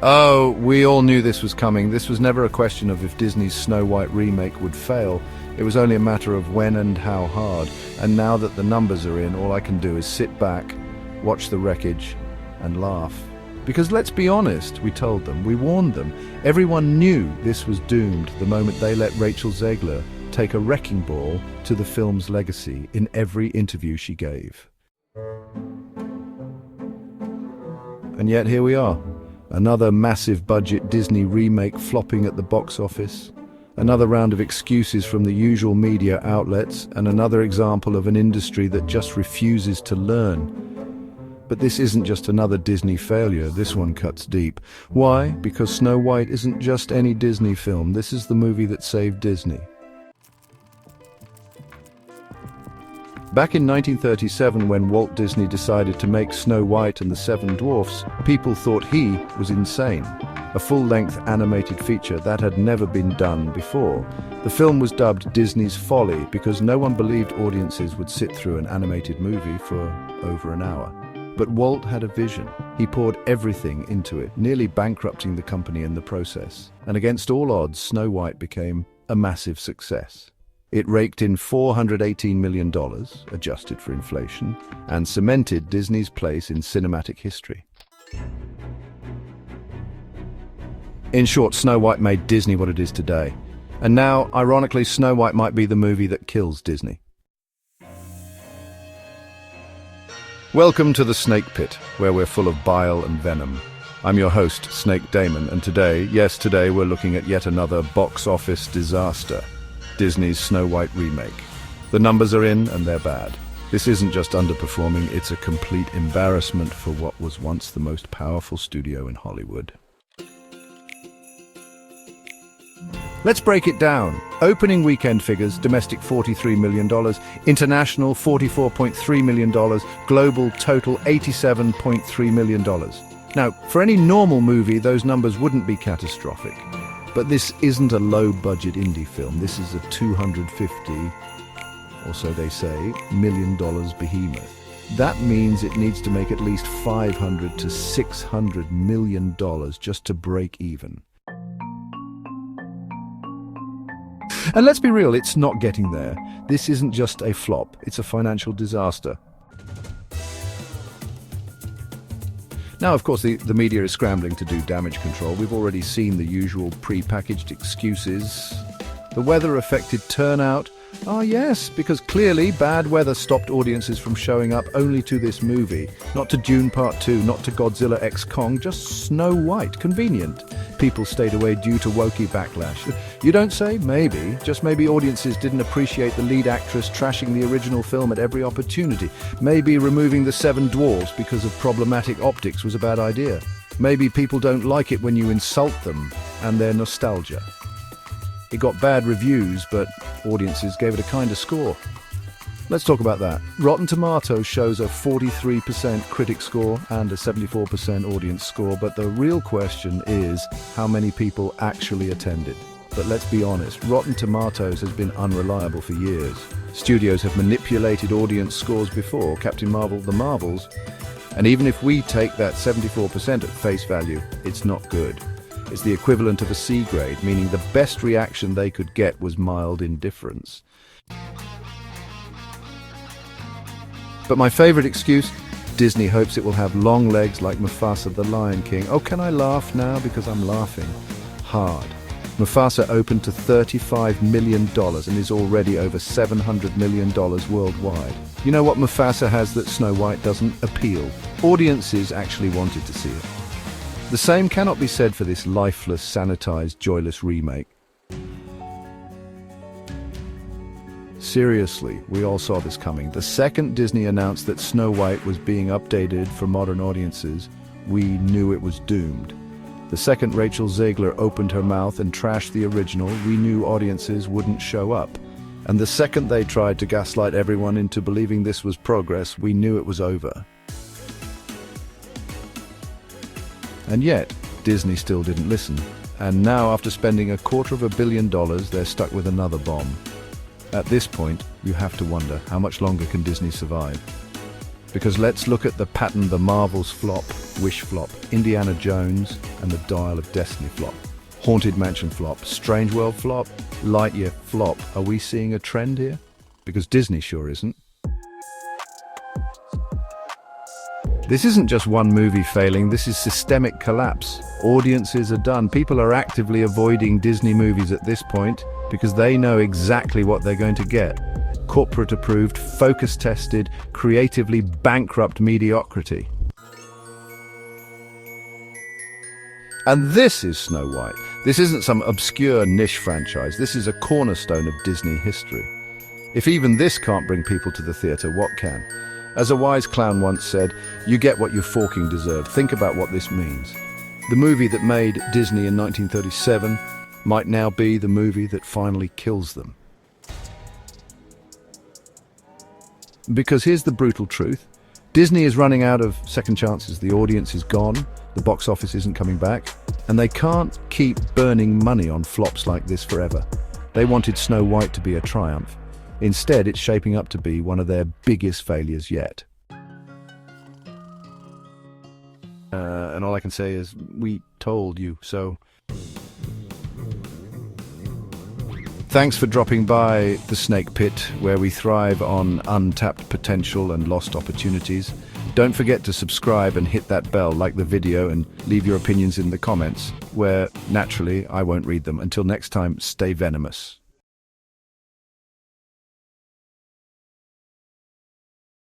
Oh, we all knew this was coming. This was never a question of if Disney's Snow White remake would fail. It was only a matter of when and how hard. And now that the numbers are in, all I can do is sit back, watch the wreckage, and laugh. Because let's be honest, we told them, we warned them. Everyone knew this was doomed the moment they let Rachel Zegler take a wrecking ball to the film's legacy in every interview she gave. And yet here we are. Another massive budget Disney remake flopping at the box office. Another round of excuses from the usual media outlets, and another example of an industry that just refuses to learn. But this isn't just another Disney failure, this one cuts deep. Why? Because Snow White isn't just any Disney film, this is the movie that saved Disney. Back in 1937, when Walt Disney decided to make Snow White and the Seven Dwarfs, people thought he was insane. A full-length animated feature that had never been done before. The film was dubbed Disney's Folly because no one believed audiences would sit through an animated movie for over an hour. But Walt had a vision. He poured everything into it, nearly bankrupting the company in the process. And against all odds, Snow White became a massive success. It raked in $418 million, adjusted for inflation, and cemented Disney's place in cinematic history. In short, Snow White made Disney what it is today. And now, ironically, Snow White might be the movie that kills Disney. Welcome to the Snake Pit, where we're full of bile and venom. I'm your host, Snake Damon, and today we're looking at yet another box office disaster. Disney's Snow White remake. The numbers are in and they're bad. This isn't just underperforming, it's a complete embarrassment for what was once the most powerful studio in Hollywood. Let's break it down. Opening weekend figures, domestic $43 million, international $44.3 million, global total $87.3 million. Now, for any normal movie, those numbers wouldn't be catastrophic. But this isn't a low-budget indie film. This is a $250, or so they say, million behemoth. That means it needs to make at least $500 to $600 million just to break even. And let's be real, it's not getting there. This isn't just a flop, it's a financial disaster. Now, of course, the media is scrambling to do damage control. We've already seen the usual pre-packaged excuses. The weather affected turnout. Ah, yes, because clearly bad weather stopped audiences from showing up only to this movie. Not to Dune Part 2, not to Godzilla x Kong, just Snow White. Convenient. People stayed away due to woke backlash. You don't say? Maybe. Just maybe audiences didn't appreciate the lead actress trashing the original film at every opportunity. Maybe removing the Seven Dwarfs because of problematic optics was a bad idea. Maybe people don't like it when you insult them and their nostalgia. It got bad reviews, but audiences gave it a kinder score. Let's talk about that. Rotten Tomatoes shows a 43% critic score and a 74% audience score, but the real question is how many people actually attended. But let's be honest, Rotten Tomatoes has been unreliable for years. Studios have manipulated audience scores before, Captain Marvel, The Marvels, and even if we take that 74% at face value, it's not good. It's the equivalent of a C grade, meaning the best reaction they could get was mild indifference. But my favorite excuse, Disney hopes it will have long legs like Mufasa the Lion King. Oh, can I laugh now? Because I'm laughing hard. Mufasa opened to $35 million and is already over $700 million worldwide. You know what Mufasa has that Snow White doesn't? Appeal. Audiences actually wanted to see it. The same cannot be said for this lifeless, sanitized, joyless remake. Seriously, we all saw this coming. The second Disney announced that Snow White was being updated for modern audiences, we knew it was doomed. The second Rachel Zegler opened her mouth and trashed the original, we knew audiences wouldn't show up. And the second they tried to gaslight everyone into believing this was progress, we knew it was over. And yet, Disney still didn't listen. And now, after spending $250 million, they're stuck with another bomb. At this point, you have to wonder, how much longer can Disney survive? Because let's look at the pattern: the Marvels flop, Wish flop, Indiana Jones and the Dial of Destiny flop, Haunted Mansion flop, Strange World flop, Lightyear flop. Are we seeing a trend here? Because Disney sure isn't. This isn't just one movie failing, this is systemic collapse. Audiences are done. People are actively avoiding Disney movies at this point because they know exactly what they're going to get. Corporate approved, focus tested, creatively bankrupt mediocrity. And this is Snow White. This isn't some obscure niche franchise. This is a cornerstone of Disney history. If even this can't bring people to the theatre, what can? As a wise clown once said, you get what your forking deserved. Think about what this means. The movie that made Disney in 1937 might now be the movie that finally kills them. Because here's the brutal truth. Disney is running out of second chances. The audience is gone, the box office isn't coming back, and they can't keep burning money on flops like this forever. They wanted Snow White to be a triumph. Instead, it's shaping up to be one of their biggest failures yet. And all I can say is, we told you so. Thanks for dropping by the Snake Pit, where we thrive on untapped potential and lost opportunities. Don't forget to subscribe and hit that bell, like the video, and leave your opinions in the comments, where, naturally, I won't read them. Until next time, stay venomous.